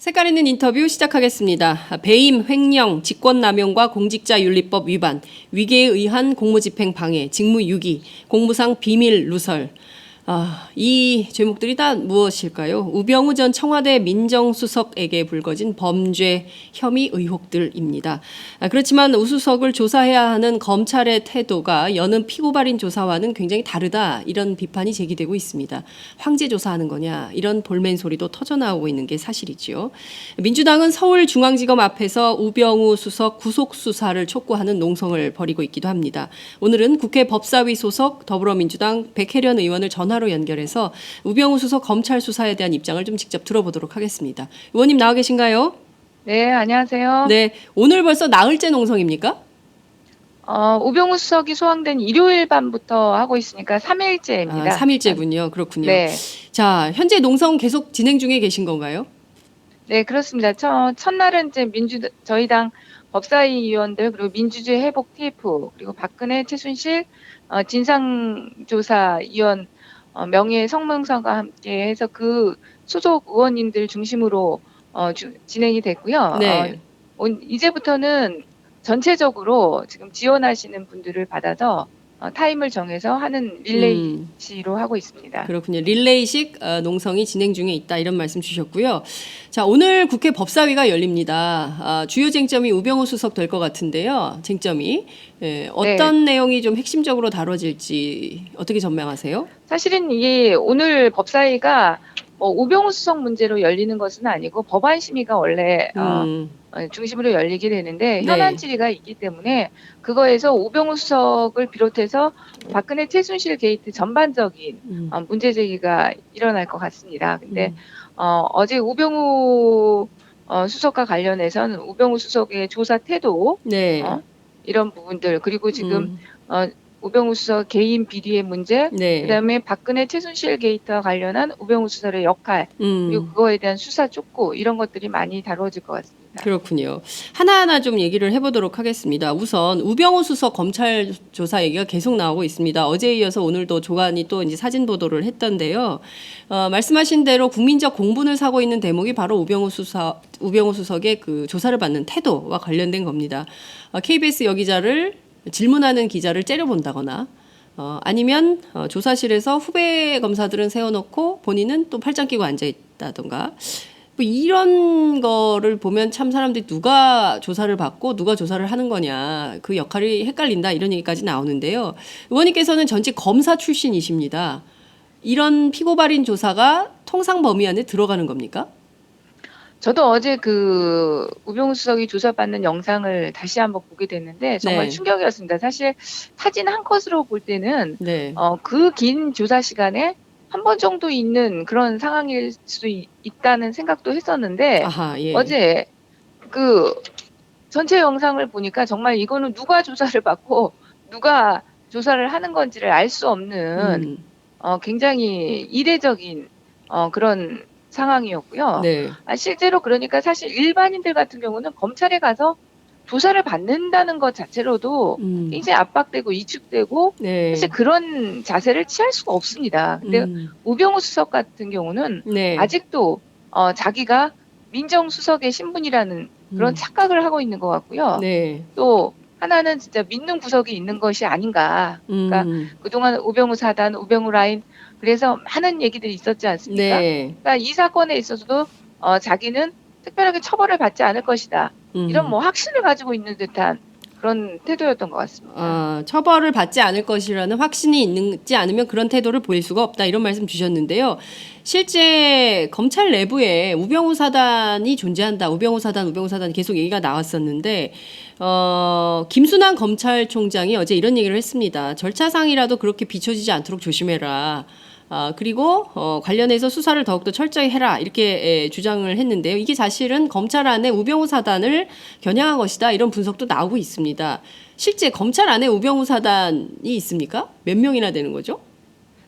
색깔 있는 인터뷰 시작하겠습니다. 배임, 횡령, 직권남용과 공직자윤리법 위반, 위계에 의한 공무집행 방해, 직무유기, 공무상 비밀 누설. 이 제목들이 다 무엇일까요? 우병우 전 청와대 민정수석에게 불거진 범죄 혐의 의혹들입니다. 그렇지만 우 수석을 조사해야 하는 검찰의 태도가 여는 피고발인 조사와는 굉장히 다르다, 이런 비판이 제기되고 있습니다. 황제 조사하는 거냐, 이런 볼멘 소리도 터져나오고 있는 게 사실이지요. 민주당은 서울중앙지검 앞에서 우병우 수석 구속 수사를 촉구하는 농성을 벌이고 있기도 합니다. 오늘은 국회 법사위 소속 더불어민주당 백혜련 의원을 전화로 연결해서 우병우 수석 검찰 수사에 대한 입장을 좀 직접 들어보도록 하겠습니다. 의원님 나와 계신가요? 네, 안녕하세요. 네, 오늘 벌써 나흘째 농성입니까? 우병우 수석이 소환된 일요일 밤부터 하고 있으니까 3일째입니다. 3일째군요. 그렇군요. 네. 자, 현재 농성 계속 진행 중에 계신 건가요? 네, 그렇습니다. 첫날은 이제 저희 당 법사위 위원들, 그리고 민주주의 회복 TF, 그리고 박근혜, 최순실, 진상조사위원, 명예 성명서가 함께 해서 그 소속 의원님들 중심으로 진행이 됐고요. 네. 이제부터는 전체적으로 지금 지원하시는 분들을 받아서 타임을 정해서 하는 릴레이시로 하고 있습니다. 그렇군요. 릴레이식 농성이 진행 중에 있다, 이런 말씀 주셨고요. 자, 오늘 국회 법사위가 열립니다. 주요 쟁점이 우병우 수석 될 것 같은데요. 쟁점이 어떤 내용이 좀 핵심적으로 다뤄질지 어떻게 전망하세요? 사실은 이게 오늘 법사위가 우병우 수석 문제로 열리는 것은 아니고 법안 심의가 원래 중심으로 열리게 되는데 네. 현안 질의가 있기 때문에 그거에서 우병우 수석을 비롯해서 박근혜 최순실 게이트 전반적인 문제 제기가 일어날 것 같습니다. 근데 어제 우병우 수석과 관련해서는 우병우 수석의 조사 태도, 네. 이런 부분들, 그리고 지금 우병우 수석 개인 비리의 문제, 네. 그다음에 박근혜 최순실 게이트와 관련한 우병우 수석의 역할, 그리고 그거에 대한 수사 촉구, 이런 것들이 많이 다루어질 것 같습니다. 그렇군요. 하나하나 좀 얘기를 해보도록 하겠습니다. 우선 우병우 수석 검찰 조사 얘기가 계속 나오고 있습니다. 어제에 이어서 오늘도 조간이 또 이제 사진 보도를 했던데요. 말씀하신 대로 국민적 공분을 사고 있는 대목이 바로 우병우 수석의 그 조사를 받는 태도와 관련된 겁니다. KBS 여기자를 질문하는 기자를 째려본다거나, 아니면 조사실에서 후배 검사들은 세워놓고 본인은 또 팔짱 끼고 앉아있다던가, 뭐 이런 거를 보면 참 사람들이 누가 조사를 받고 누가 조사를 하는 거냐, 그 역할이 헷갈린다, 이런 얘기까지 나오는데요. 의원님께서는 전직 검사 출신이십니다. 이런 피고발인 조사가 통상 범위 안에 들어가는 겁니까? 저도 어제 그 우병우 수석이 조사받는 영상을 다시 한번 보게 됐는데 정말 네. 충격이었습니다. 사실 사진 한 컷으로 볼 때는 네. 그 긴 조사 시간에 한 번 정도 있는 그런 상황일 수도 있다는 생각도 했었는데 아하, 예. 어제 그 전체 영상을 보니까 정말 이거는 누가 조사를 받고 누가 조사를 하는 건지를 알 수 없는 굉장히 이례적인 그런 상황이었고요. 네. 실제로 그러니까 사실 일반인들 같은 경우는 검찰에 가서 조사를 받는다는 것 자체로도 굉장히 압박되고 위축되고 네. 사실 그런 자세를 취할 수가 없습니다. 근데 우병우 수석 같은 경우는 네. 아직도 자기가 민정수석의 신분이라는 그런 착각을 하고 있는 것 같고요. 네. 또 하나는 진짜 믿는 구석이 있는 것이 아닌가. 그러니까 그동안 우병우 사단, 우병우 라인, 그래서 많은 얘기들이 있었지 않습니까? 네. 그러니까 이 사건에 있어서도 자기는 특별하게 처벌을 받지 않을 것이다. 이런 뭐 확신을 가지고 있는 듯한 그런 태도였던 것 같습니다. 처벌을 받지 않을 것이라는 확신이 있지 않으면 그런 태도를 보일 수가 없다, 이런 말씀 주셨는데요. 실제 검찰 내부에 우병우 사단이 존재한다, 우병우 사단 계속 얘기가 나왔었는데, 김순환 검찰총장이 어제 이런 얘기를 했습니다. 절차상이라도 그렇게 비춰지지 않도록 조심해라. 그리고 관련해서 수사를 더욱더 철저히 해라, 이렇게 주장을 했는데요. 이게 사실은 검찰 안에 우병우 사단을 겨냥한 것이다, 이런 분석도 나오고 있습니다. 실제 검찰 안에 우병우 사단이 있습니까? 몇 명이나 되는 거죠?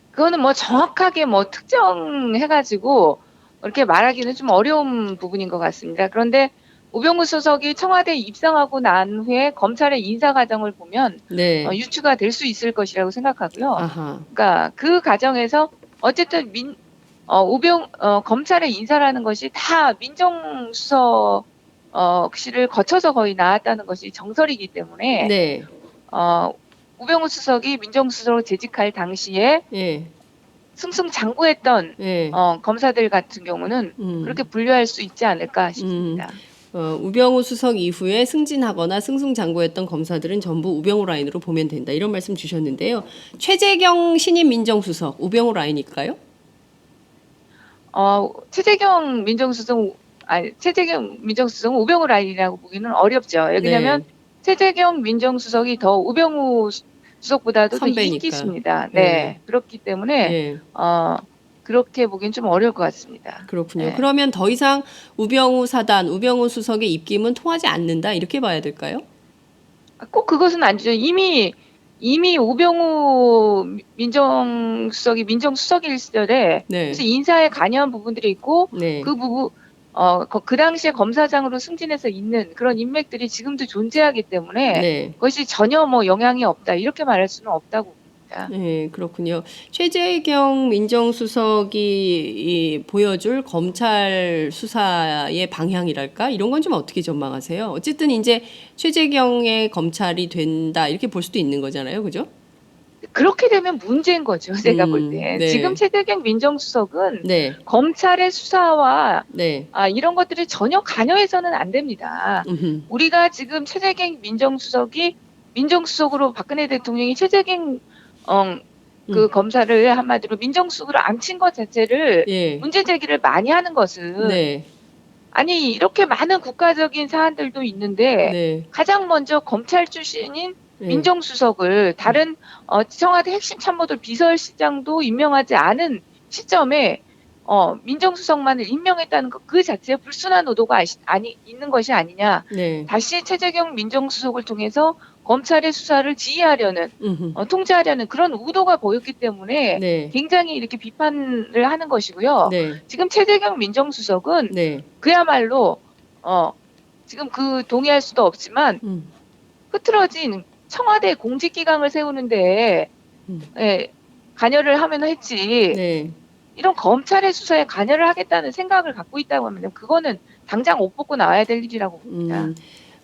그거는 뭐 정확하게 뭐 특정해가지고 이렇게 말하기는 좀 어려운 부분인 것 같습니다. 그런데 우병우 수석이 청와대에 입성하고 난 후에 검찰의 인사 과정을 보면 네. 유추가 될 수 있을 것이라고 생각하고요. 아하. 그러니까 그 과정에서 어쨌든 검찰의 인사라는 것이 다 민정수석실을 거쳐서 거의 나왔다는 것이 정설이기 때문에 네. 우병우 수석이 민정수석으로 재직할 당시에 예. 승승장구했던 예. 검사들 같은 경우는 그렇게 분류할 수 있지 않을까 싶습니다. 우병우 수석 이후에 승진하거나 승승장구했던 검사들은 전부 우병우 라인으로 보면 된다. 이런 말씀 주셨는데요. 최재경 신임 민정수석 우병우 라인일까요? 최재경 민정수석은 우병우 라인이라고 보기는 어렵죠. 왜냐하면 네. 최재경 민정수석이 더 우병우 수석보다도 더 선배니까. 인기 있습니다. 네. 네. 그렇기 때문에 예. 그렇게 보기엔 좀 어려울 것 같습니다. 그렇군요. 네. 그러면 더 이상 우병우 사단, 우병우 수석의 입김은 통하지 않는다. 이렇게 봐야 될까요? 꼭 그것은 아니죠. 이미 우병우 민정수석이 민정수석일 시절에 네. 그래서 인사에 관여한 부분들이 있고 네. 그 당시에 검사장으로 승진해서 있는 그런 인맥들이 지금도 존재하기 때문에 네. 그것이 전혀 뭐 영향이 없다 이렇게 말할 수는 없다고 봅니다. 네, 그렇군요. 최재경 민정수석이 보여줄 검찰 수사의 방향이랄까? 이런 건 좀 어떻게 전망하세요? 어쨌든 이제 최재경의 검찰이 된다 이렇게 볼 수도 있는 거잖아요. 그죠? 그렇게 되면 문제인 거죠. 제가 볼 때. 네. 지금 최재경 민정수석은 네. 검찰의 수사와 네. 이런 것들이 전혀 관여해서는 안 됩니다. 우리가 지금 최재경 민정수석으로 박근혜 대통령이 최재경 그 검사를 한마디로 민정수석으로 앉힌 것 자체를 예. 문제 제기를 많이 하는 것은 네. 아니 이렇게 많은 국가적인 사안들도 있는데 네. 가장 먼저 검찰 출신인 네. 민정수석을 다른 청와대 핵심 참모들 비서실장도 임명하지 않은 시점에 민정수석만을 임명했다는 것 그 자체에 불순한 의도가 있는 것이 아니냐. 네. 다시 최재경 민정수석을 통해서 검찰의 수사를 지휘하려는 통제하려는 그런 의도가 보였기 때문에 네. 굉장히 이렇게 비판을 하는 것이고요. 네. 지금 최재경 민정수석은 네. 그야말로 지금 동의할 수도 없지만 흐트러진 청와대 공직기강을 세우는데 관여를 하면 했지 네. 이런 검찰의 수사에 관여를 하겠다는 생각을 갖고 있다고 하면 그거는 당장 옷 벗고 나와야 될 일이라고 봅니다.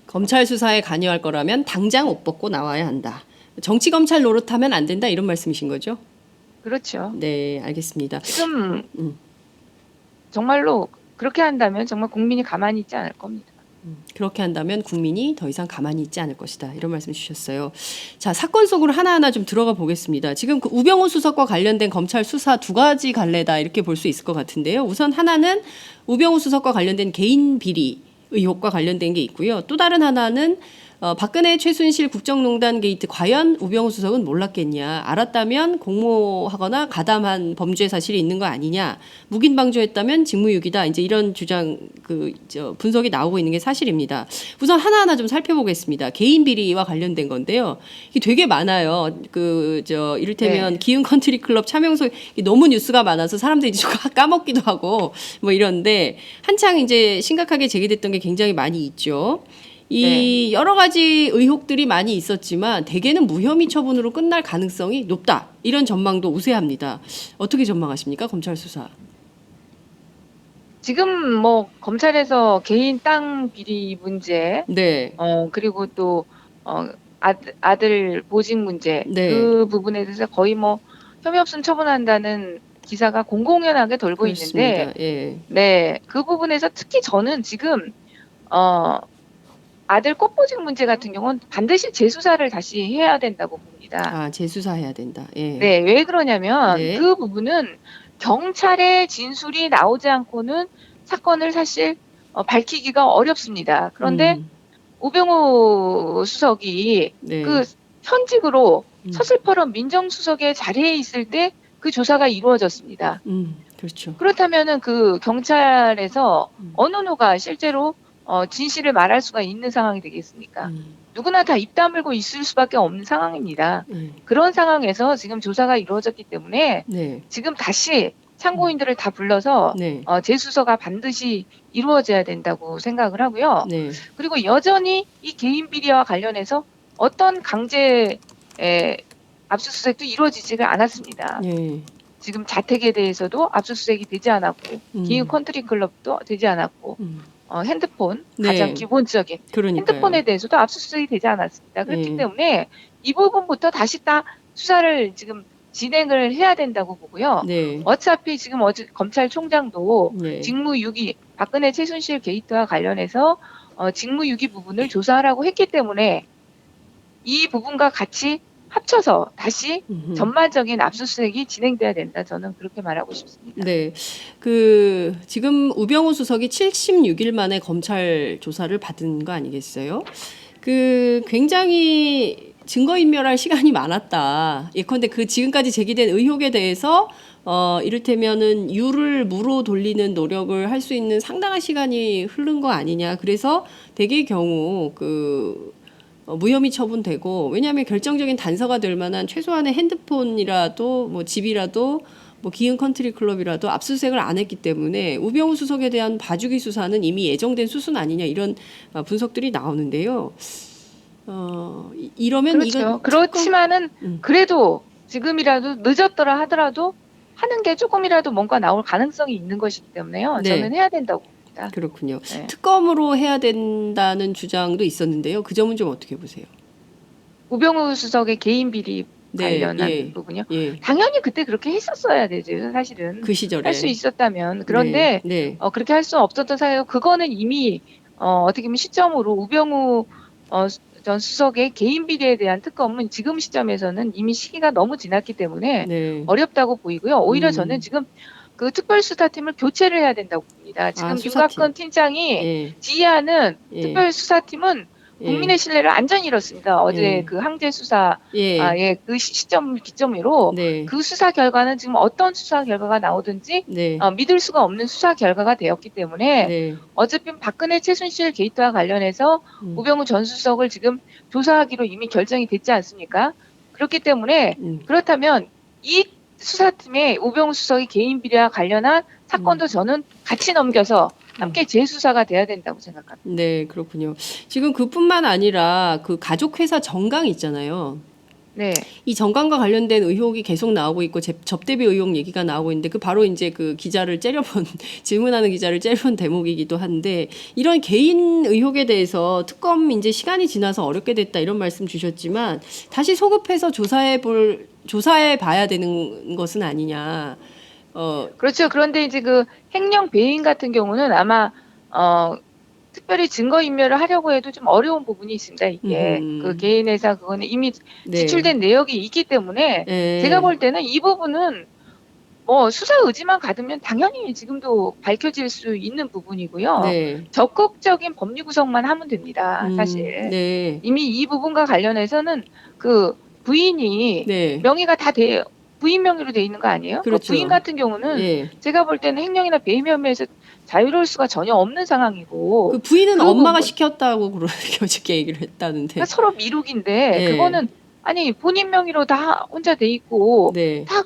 검찰 수사에 관여할 거라면 당장 옷 벗고 나와야 한다. 정치 검찰 노릇하면 안 된다 이런 말씀이신 거죠? 그렇죠. 네, 알겠습니다. 지금 정말로 그렇게 한다면 정말 국민이 가만히 있지 않을 겁니다. 그렇게 한다면 국민이 더 이상 가만히 있지 않을 것이다. 이런 말씀 주셨어요. 자, 사건 속으로 하나하나 좀 들어가 보겠습니다. 지금 그 우병우 수석과 관련된 검찰 수사 두 가지 갈래다 이렇게 볼 수 있을 것 같은데요. 우선 하나는 우병우 수석과 관련된 개인 비리 의혹과 관련된 게 있고요. 또 다른 하나는 박근혜 최순실 국정농단 게이트 과연 우병우 수석은 몰랐겠냐. 알았다면 공모하거나 가담한 범죄 사실이 있는 거 아니냐. 묵인방조했다면 직무유기다. 이제 이런 주장 분석이 나오고 있는 게 사실입니다. 우선 하나하나 좀 살펴보겠습니다. 개인 비리와 관련된 건데요. 이게 되게 많아요. 이를테면 네. 기흥 컨트리 클럽 차명소 너무 뉴스가 많아서 사람들이 좀 까먹기도 하고 뭐 이런데 한창 이제 심각하게 제기됐던 게 굉장히 많이 있죠. 이 여러 가지 의혹들이 많이 있었지만 대개는 무혐의 처분으로 끝날 가능성이 높다. 이런 전망도 우세합니다. 어떻게 전망하십니까? 검찰 수사. 지금 뭐 검찰에서 개인 땅 비리 문제, 네. 그리고 또 아들 보직 문제 네. 그 부분에 대해서 거의 뭐 혐의 없음 처분한다는 기사가 공공연하게 돌고 그렇습니다. 있는데, 예. 네, 그 부분에서 특히 저는 지금 아들 꽃보직 문제 같은 경우는 반드시 재수사를 다시 해야 된다고 봅니다. 아, 재수사해야 된다. 예. 네, 왜 그러냐면 네. 그 부분은 경찰의 진술이 나오지 않고는 사건을 사실 밝히기가 어렵습니다. 그런데 우병우 수석이 네. 그 현직으로 서슬퍼런 민정수석의 자리에 있을 때 그 조사가 이루어졌습니다. 그렇죠. 그렇다면은 그 경찰에서 어느 누가 실제로 진실을 말할 수가 있는 상황이 되겠습니까? 누구나 다 입 다물고 있을 수밖에 없는 상황입니다. 그런 상황에서 지금 조사가 이루어졌기 때문에 네. 지금 다시 참고인들을 다 불러서 네. 재수사가 반드시 이루어져야 된다고 생각을 하고요. 네. 그리고 여전히 이 개인 비리와 관련해서 어떤 강제 압수수색도 이루어지지가 않았습니다. 네. 지금 자택에 대해서도 압수수색이 되지 않았고 기흥 컨트리 클럽도 되지 않았고 핸드폰 가장 네. 기본적인 그러니까요. 핸드폰에 대해서도 압수수색이 되지 않았습니다. 그렇기 네. 때문에 이 부분부터 다시 딱 수사를 지금 진행을 해야 된다고 보고요. 네. 어차피 지금 어제 검찰총장도 네. 직무유기 박근혜 최순실 게이트와 관련해서 직무유기 부분을 조사하라고 했기 때문에 이 부분과 같이 합쳐서 다시 전반적인 압수수색이 진행돼야 된다. 저는 그렇게 말하고 싶습니다. 네. 지금 우병우 수석이 76일 만에 검찰 조사를 받은 거 아니겠어요? 굉장히 증거인멸할 시간이 많았다. 예컨대 지금까지 제기된 의혹에 대해서 이를테면은 유를 무로 돌리는 노력을 할 수 있는 상당한 시간이 흐른 거 아니냐. 그래서 대개의 경우 무혐의 처분되고, 왜냐하면 결정적인 단서가 될 만한 최소한의 핸드폰이라도 뭐 집이라도 뭐 기흥 컨트리 클럽이라도 압수수색을 안 했기 때문에 우병우 수석에 대한 봐주기 수사는 이미 예정된 수순 아니냐, 이런 분석들이 나오는데요. 이러면 그렇죠. 이건 그렇지만은 그래도 지금이라도 늦었더라 하더라도 하는 게 조금이라도 뭔가 나올 가능성이 있는 것이기 때문에요. 네. 저는 해야 된다고 봅니다. 그렇군요. 네. 특검으로 해야 된다는 주장도 있었는데요. 그 점은 좀 어떻게 보세요? 우병우 수석의 개인 비리 네, 관련한 예, 부분요. 예. 당연히 그때 그렇게 했었어야 되죠. 사실은 그 시절에 할 수 있었다면. 그런데 네. 그렇게 할 수 없었던 사유, 그거는 이미 어떻게 보면 시점으로 우병우 전 수석의 개인 비리에 대한 특검은 지금 시점에서는 이미 시기가 너무 지났기 때문에 네. 어렵다고 보이고요. 오히려 저는 지금 그 특별수사팀을 교체를 해야 된다고 봅니다. 지금 수사팀. 윤곽근 팀장이 예, 지휘하는 예. 특별수사팀은 국민의 신뢰를 완전히 잃었습니다. 어제 예. 그 항제 수사 예. 그 시점 기점으로 네. 그 수사 결과는 지금 어떤 수사 결과가 나오든지 네. 믿을 수가 없는 수사 결과가 되었기 때문에 네. 어차피 박근혜 최순실 게이트와 관련해서 우병우 전 수석을 지금 조사하기로 이미 결정이 됐지 않습니까? 그렇기 때문에 그렇다면 이 수사팀에 우병우 수석이 개인 비리와 관련한 사건도 저는 같이 넘겨서 함께 재수사가 돼야 된다고 생각합니다. 네, 그렇군요. 지금 그뿐만 아니라 그 가족회사 정강 있잖아요. 네. 이 정강과 관련된 의혹이 계속 나오고 있고 접대비 의혹 얘기가 나오고 있는데, 바로 이제 그 기자를 째려본 질문하는 기자를 째려본 대목이기도 한데, 이런 개인 의혹에 대해서 특검 이제 시간이 지나서 어렵게 됐다, 이런 말씀 주셨지만 다시 소급해서 조사해 봐야 되는 것은 아니냐. 그렇죠. 그런데 이제 그 횡령 배임 같은 경우는 아마 특별히 증거인멸을 하려고 해도 좀 어려운 부분이 있습니다. 이게 그 개인 회사 그거는 이미 지출된 내역이 있기 때문에 제가 볼 때는 이 부분은 수사 의지만 가두면 당연히 지금도 밝혀질 수 있는 부분이고요. 적극적인 법리 구성만 하면 됩니다. 사실 이미 이 부분과 관련해서는 그 부인이 명의가 다 부인 명의로 돼 있는 거 아니에요? 그렇죠. 그 부인 같은 경우는 제가 볼 때는 횡령이나 배임 혐의에서 자유로울 수가 전혀 없는 상황이고, 그 부인은 엄마가 시켰다고 그렇게 어저께 얘기를 했다는데. 그러니까 서로 미룩인데 그거는 아니 본인 명의로 다 혼자 돼 있고 다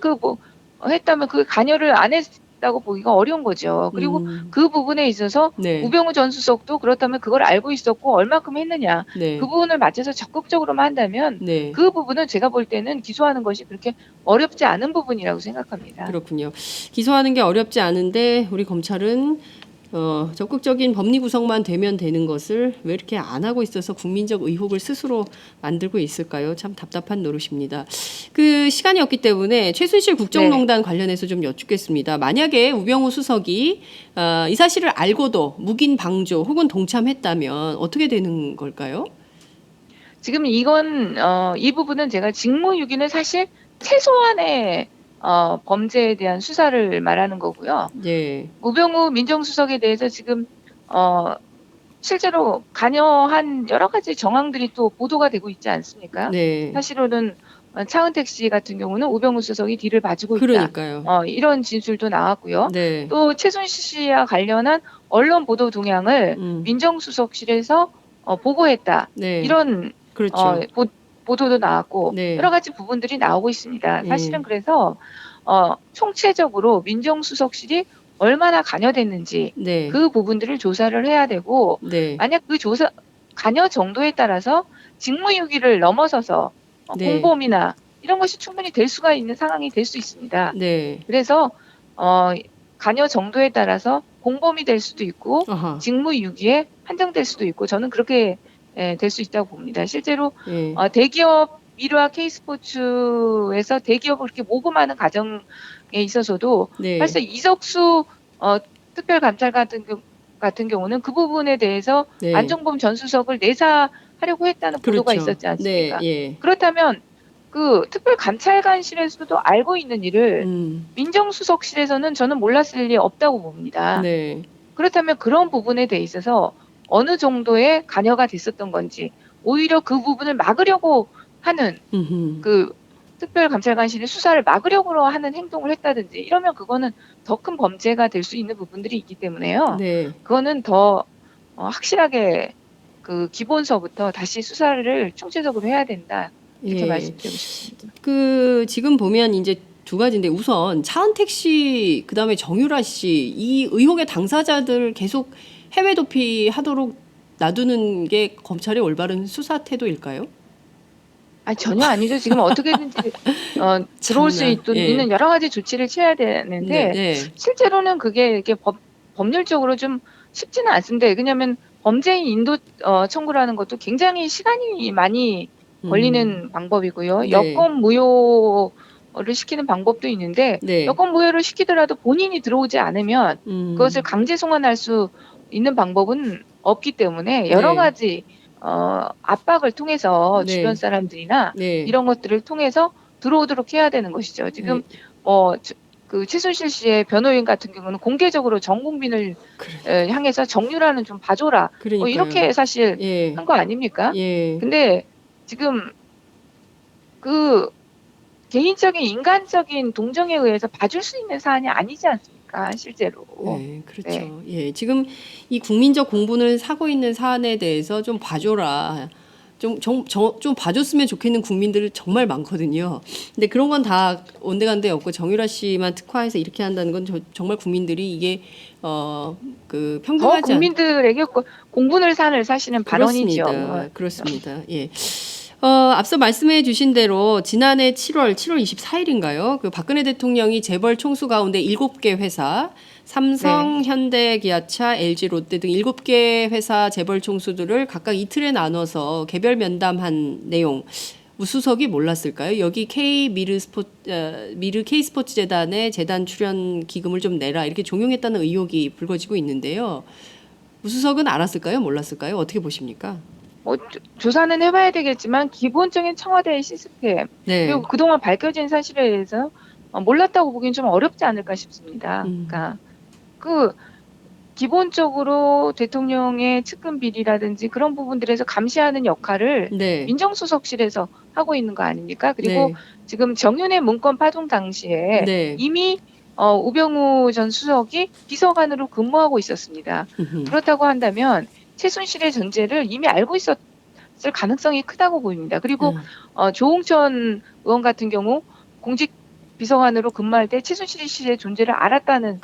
했다면 그 관여를 안 했다고 보기가 어려운 거죠. 그리고 그 부분에 있어서 우병우 전 수석도 그렇다면 그걸 알고 있었고 얼마큼 했느냐 그 부분을 맞춰서 적극적으로만 한다면 그 부분은 제가 볼 때는 기소하는 것이 그렇게 어렵지 않은 부분이라고 생각합니다. 그렇군요. 기소하는 게 어렵지 않은데 우리 검찰은 적극적인 법리 구성만 되면 되는 것을 왜 이렇게 안 하고 있어서 국민적 의혹을 스스로 만들고 있을까요? 참 답답한 노릇입니다. 그 시간이 없기 때문에 최순실 국정농단 관련해서 좀 여쭙겠습니다. 만약에 우병우 수석이 이 사실을 알고도 묵인 방조 혹은 동참했다면 어떻게 되는 걸까요? 지금 이건 이 부분은 제가 직무유기는 사실 최소한의 범죄에 대한 수사를 말하는 거고요. 우병우 민정수석에 대해서 지금 실제로 관여한 여러 가지 정황들이 또 보도가 되고 있지 않습니까? 사실로는 차은택 씨 같은 경우는 우병우 수석이 뒤를 봐주고 있다. 그러니까요. 이런 진술도 나왔고요. 또 최순실 씨와 관련한 언론 보도 동향을 민정수석실에서 보고했다. 이런 보도도 나왔고 여러 가지 부분들이 나오고 있습니다. 사실은 그래서 총체적으로 민정수석실이 얼마나 관여됐는지 그 부분들을 조사를 해야 되고 만약 그 관여 정도에 따라서 직무유기를 넘어서서 공범이나 이런 것이 충분히 될 수가 있는 상황이 될 수 있습니다. 네. 그래서 관여 정도에 따라서 공범이 될 수도 있고 아하. 직무유기에 한정될 수도 있고 저는 그렇게 될 수 있다고 봅니다. 실제로 예. 대기업 미르와 K스포츠에서 대기업을 그렇게 모금하는 과정에 있어서도 네. 사실 이석수 특별감찰 같은 경우는 그 부분에 대해서 네. 안종범 전 수석을 내사하려고 했다는 보도가 그렇죠. 있었지 않습니까? 네. 예. 그렇다면 그 특별감찰관실에서도 알고 있는 일을 민정수석실에서는 저는 몰랐을 리 없다고 봅니다. 네. 그렇다면 그런 부분에 대해 있어서 어느 정도의 관여가 됐었던 건지 오히려 그 부분을 막으려고 하는 그 특별감찰관실이 수사를 막으려고 하는 행동을 했다든지 이러면 그거는 더 큰 범죄가 될 수 있는 부분들이 있기 때문에요. 네. 그거는 더 확실하게 그 기본서부터 다시 수사를 총체적으로 해야 된다. 이렇게 예. 말씀드리고 싶습니다. 그 지금 보면 이제 두 가지인데 우선 차은택 씨 그다음에 정유라 씨 이 의혹의 당사자들 계속 해외 도피하도록 놔두는 게 검찰의 올바른 수사 태도일까요? 전혀 아니죠. 지금 어떻게든지 들어올 수 예. 있는 여러 가지 조치를 취해야 되는데 네. 실제로는 그게 이렇게 법률적으로 좀 쉽지는 않습니다. 왜냐하면 범죄인 인도 청구라는 것도 굉장히 시간이 많이 걸리는 방법이고요. 네. 여권 무효를 시키는 방법도 있는데 네. 여권 무효를 시키더라도 본인이 들어오지 않으면 그것을 강제 송환할 수 있는 방법은 없기 때문에 여러 네. 가지 압박을 통해서 네. 주변 사람들이나 네. 이런 것들을 통해서 들어오도록 해야 되는 것이죠. 지금 그 최순실 씨의 변호인 같은 경우는 공개적으로 전 국민을 향해서 정유라는 좀 봐줘라. 그러니까요. 이렇게 사실 예. 한 거 아닙니까? 예. 근데 지금 그 개인적인 인간적인 동정에 의해서 봐줄 수 있는 사안이 아니지 않습니까? 실제로. 네, 그렇죠. 예, 지금 이 국민적 공분을 사고 있는 사안에 대해서 좀 봐줘라. 좀 봐줬으면 좋겠는 국민들 정말 많거든요. 근데 그런 건 다 온데간데 없고 정유라 씨만 특화해서 이렇게 한다는 건 정말 국민들이 이게 그 평등하지 않. 국민들에게 공분을 사시는 발언이죠. 그렇습니다. 예. 앞서 말씀해 주신 대로 지난해 7월 24일인가요? 그 박근혜 대통령이 재벌 총수 가운데 7개 회사, 삼성, 현대, 기아차, LG, 롯데 등 7개 회사 재벌 총수들을 각각 이틀에 나눠서 개별 면담한 내용. 우수석이 몰랐을까요? 여기 미르 K스포츠 재단의 재단 출연 기금을 좀 내라 이렇게 종용했다는 의혹이 불거지고 있는데요. 우수석은 알았을까요? 몰랐을까요? 어떻게 보십니까? 조사는 해봐야 되겠지만 기본적인 청와대의 시스템 그리고 그동안 밝혀진 사실에 대해서 몰랐다고 보기엔 좀 어렵지 않을까 싶습니다. 그러니까 그 기본적으로 대통령의 측근 비리라든지 그런 부분들에서 감시하는 역할을 민정수석실에서 하고 있는 거 아닙니까? 그리고 지금 정윤회 문건 파동 당시에 이미 우병우 전 수석이 비서관으로 근무하고 있었습니다. 그렇다고 한다면 최순실의 존재를 이미 알고 있었을 가능성이 크다고 보입니다. 그리고 조홍천 의원 같은 경우 공직 비서관으로 근무할 때 최순실 씨의 존재를 알았다는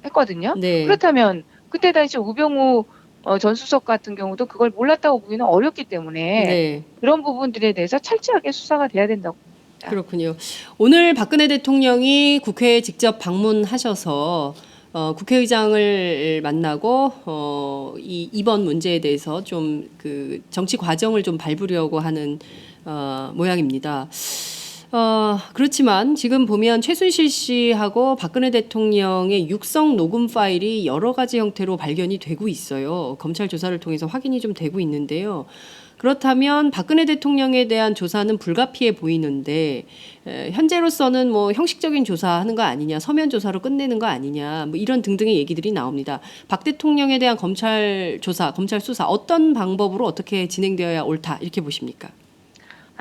했거든요. 그렇다면 그때 당시 우병우 전 수석 같은 경우도 그걸 몰랐다고 보기는 어렵기 때문에 그런 부분들에 대해서 철저하게 수사가 돼야 된다고 봅니다. 그렇군요. 오늘 박근혜 대통령이 국회에 직접 방문하셔서 국회의장을 만나고 이번 문제에 대해서 좀 그 정치 과정을 좀 밟으려고 하는 모양입니다. 그렇지만 지금 보면 최순실 씨하고 박근혜 대통령의 육성 녹음 파일이 여러 가지 형태로 발견이 되고 있어요. 검찰 조사를 통해서 확인이 좀 되고 있는데요. 그렇다면 박근혜 대통령에 대한 조사는 불가피해 보이는데 현재로서는 뭐 형식적인 조사하는 거 아니냐, 서면 조사로 끝내는 거 아니냐, 뭐 이런 등등의 얘기들이 나옵니다. 박 대통령에 대한 검찰 조사, 검찰 수사 어떤 방법으로 어떻게 진행되어야 옳다 이렇게 보십니까?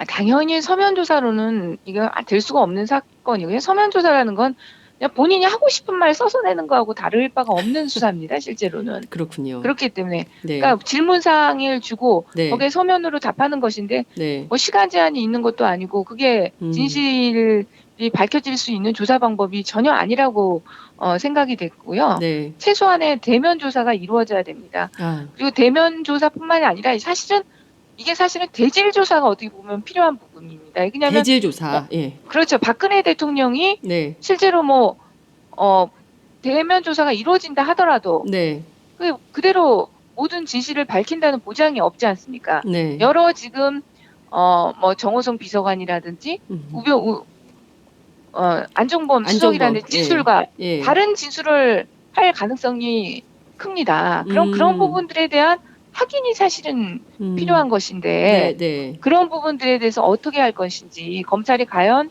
당연히 서면 조사로는 이거 될 수가 없는 사건이고요. 서면 조사라는 건 그냥 본인이 하고 싶은 말 써서 내는 거하고 다를 바가 없는 수사입니다. 실제로는. 그렇군요. 그렇기 때문에 그러니까 질문사항을 주고 거기에 서면으로 답하는 것인데 뭐 시간 제한이 있는 것도 아니고 그게 진실이 밝혀질 수 있는 조사 방법이 전혀 아니라고 생각이 됐고요. 최소한의 대면 조사가 이루어져야 됩니다. 그리고 대면 조사뿐만이 아니라 사실은 이게 사실은 대질 조사가 어떻게 보면 필요한 부분입니다. 왜냐하면 대질 조사. 예. 그렇죠. 박근혜 대통령이 네. 실제로 뭐 대면 조사가 이루어진다 하더라도 네. 그대로 모든 진실을 밝힌다는 보장이 없지 않습니까? 네. 여러 지금 뭐 정호성 비서관이라든지 안종범 수석이라는 예. 진술과 예. 다른 진술을 할 가능성이 큽니다. 그런 부분들에 대한 확인이 사실은 필요한 것인데 네, 네. 그런 부분들에 대해서 어떻게 할 것인지 검찰이 과연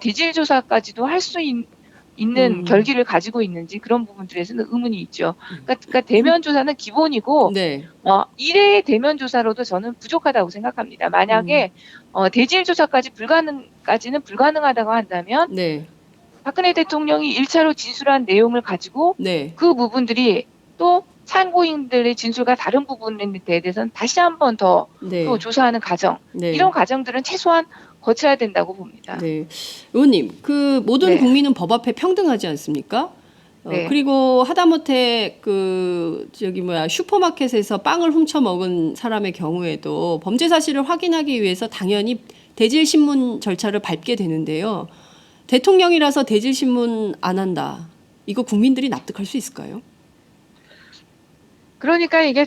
대질 조사까지도 할 수 있는 결기를 가지고 있는지 그런 부분들에서는 의문이 있죠. 그러니까 대면 조사는 기본이고 네. 이례의 대면 조사로도 저는 부족하다고 생각합니다. 만약에 대질 조사까지는 불가능하다고 한다면 네. 박근혜 대통령이 1차로 진술한 내용을 가지고 네. 그 부분들이 또 참고인들의 진술과 다른 부분에 대해서는 다시 한 번 더 네. 또 조사하는 과정, 네. 이런 과정들은 최소한 거쳐야 된다고 봅니다. 네. 의원님, 그 모든 네. 국민은 법 앞에 평등하지 않습니까? 네. 그리고 하다못해 슈퍼마켓에서 빵을 훔쳐 먹은 사람의 경우에도 범죄 사실을 확인하기 위해서 당연히 대질 신문 절차를 밟게 되는데요. 대통령이라서 대질 신문 안 한다. 이거 국민들이 납득할 수 있을까요? 그러니까 이게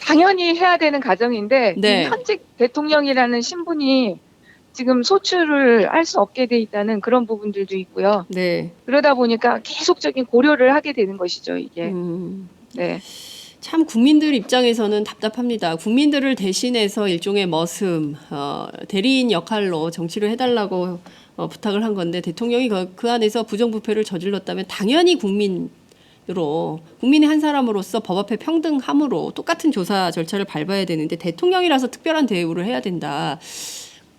당연히 해야 되는 과정인데 네. 이 현직 대통령이라는 신분이 지금 소출을 할 수 없게 돼 있다는 그런 부분들도 있고요. 네. 그러다 보니까 계속적인 고려를 하게 되는 것이죠, 이게. 네. 참 국민들 입장에서는 답답합니다. 국민들을 대신해서 일종의 머슴, 대리인 역할로 정치를 해달라고 부탁을 한 건데 대통령이 그 안에서 부정부패를 저질렀다면 당연히 국민의 한 사람으로서 법 앞에 평등함으로 똑같은 조사 절차를 밟아야 되는데 대통령이라서 특별한 대우를 해야 된다.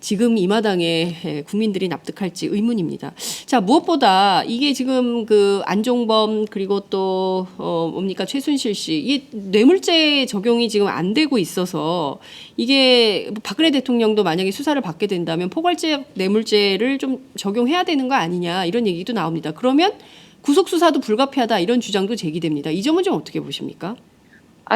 지금 이 마당에 국민들이 납득할지 의문입니다. 자, 무엇보다 이게 지금 그 안종범 그리고 또 최순실 씨 이 뇌물죄 적용이 지금 안 되고 있어서 이게 박근혜 대통령도 만약에 수사를 받게 된다면 포괄적 뇌물죄를 좀 적용해야 되는 거 아니냐 이런 얘기도 나옵니다. 그러면 구속 수사도 불가피하다 이런 주장도 제기됩니다. 이 점은 좀 어떻게 보십니까?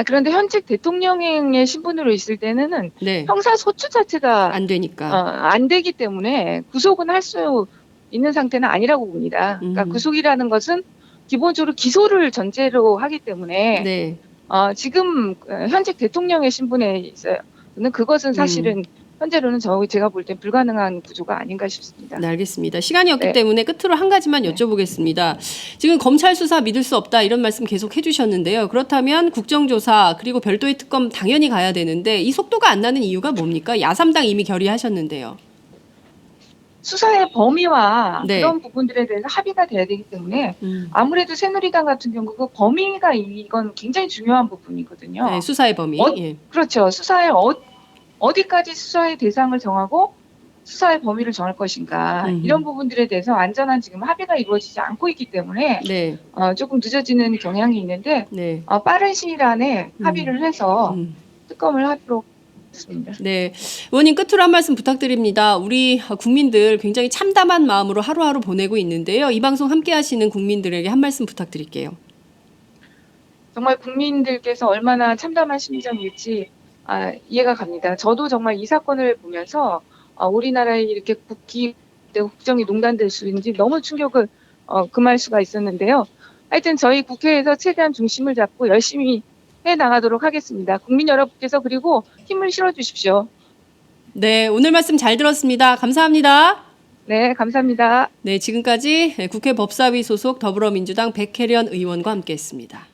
그런데 현직 대통령의 신분으로 있을 때는 네. 형사 소추 자체가 안 되니까. 안 되기 때문에 구속은 할 수 있는 상태는 아니라고 봅니다. 그러니까 구속이라는 것은 기본적으로 기소를 전제로 하기 때문에 네. 지금 현직 대통령의 신분에 있어서는 그것은 사실은 현재로는 제가 볼 땐 불가능한 구조가 아닌가 싶습니다. 네, 알겠습니다. 시간이 없기 네. 때문에 끝으로 한 가지만 여쭤보겠습니다. 지금 검찰 수사 믿을 수 없다 이런 말씀 계속 해주셨는데요. 그렇다면 국정조사 그리고 별도의 특검 당연히 가야 되는데 이 속도가 안 나는 이유가 뭡니까? 야삼당 이미 결의하셨는데요. 수사의 범위와 네. 그런 부분들에 대해서 합의가 돼야 되기 때문에 아무래도 새누리당 같은 경우 그 범위가 이건 굉장히 중요한 부분이거든요. 네, 수사의 범위. 예. 그렇죠. 어디까지 수사의 대상을 정하고 수사의 범위를 정할 것인가 이런 부분들에 대해서 완전한 지금 합의가 이루어지지 않고 있기 때문에 네. 조금 늦어지는 경향이 있는데 네. 빠른 시일 안에 합의를 해서 특검을 하도록 하겠습니다. 네, 의원님 끝으로 한 말씀 부탁드립니다. 우리 국민들 굉장히 참담한 마음으로 하루하루 보내고 있는데요. 이 방송 함께하시는 국민들에게 한 말씀 부탁드릴게요. 정말 국민들께서 얼마나 참담한 심정일지 이해가 갑니다. 저도 정말 이 사건을 보면서 우리나라에 이렇게 국정이 농단될 수 있는지 너무 충격을 금할 수가 있었는데요. 하여튼 저희 국회에서 최대한 중심을 잡고 열심히 해나가도록 하겠습니다. 국민 여러분께서 그리고 힘을 실어주십시오. 네, 오늘 말씀 잘 들었습니다. 감사합니다. 네, 감사합니다. 네, 지금까지 국회 법사위 소속 더불어민주당 백혜련 의원과 함께했습니다.